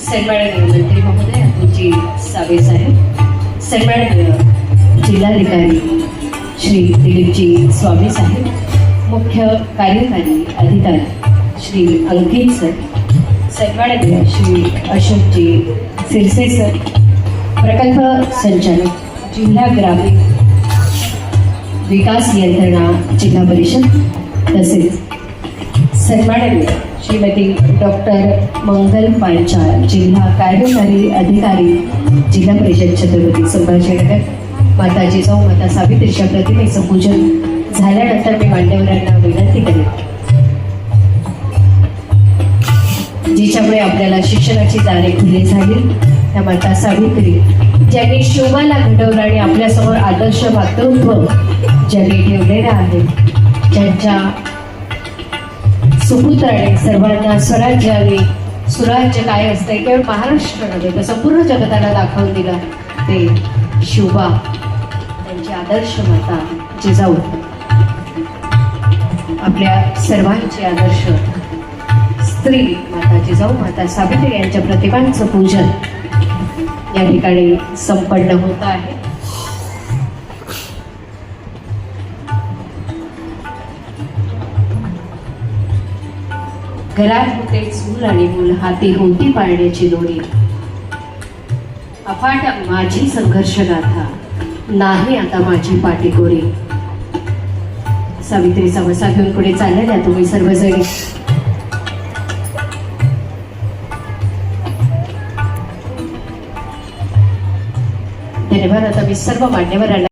सन्माननीय मंत्री महोदय अतुलजी सावे साहेब, सन्माननीय जिल्हाधिकारी श्री दिलीपजी स्वामी साहेब, मुख्य कार्यकारी अधिकारी श्री अंकित सर, सन्माननीय श्री अशोकजी सिरसे सर, प्रकल्प संचालक जिल्हा ग्रामीण विकास यंत्रणा जिल्हा परिषद, तसेच सन्माननीय श्रीमती डॉक्टर मंगल पांचाळ, जिल्हा कार्यकारी अधिकारी जिल्हा परिषद छत्रपती संभाजीनगर, माता जिजाऊ माता सावित्रीच्या प्रतिमेचं पूजन झाल्यानंतर मी मान्यवरांना विनंती करेन, जिच्यामुळे आपल्याला शिक्षणाची दारे खुली झाली, त्या माता सावित्री ज्यांनी शोभाला घडवलं आणि आपल्यासमोर आदर्श मातृत्व ज्यांनी ठेवलेलं आहे, ज्यांच्या सुपुत्राने सर्वांना स्वराज्य आणि सुराज्य काय असते केवळ महाराष्ट्र नव्हे तर संपूर्ण जगताला दाखवून दिलं ते शोभा, त्यांची आदर्श माता जिजाऊ, आपल्या सर्वांचे आदर्श स्त्री माता जिजाऊ माता सावित्री यांच्या प्रतिमांचं पूजन या ठिकाणी संपन्न होत आहे. घरात होते चूल आणि मूल, हाती होती पाळण्याची दोरी, अफाट माझी संघर्ष गाथा, नाही आता माझी पाठीकोरी. सावित्रीचा वसा घेऊन पुढे चाललेल्या तुम्ही सर्वजणी धन्यवाद. आता मी सर्व मान्यवरांना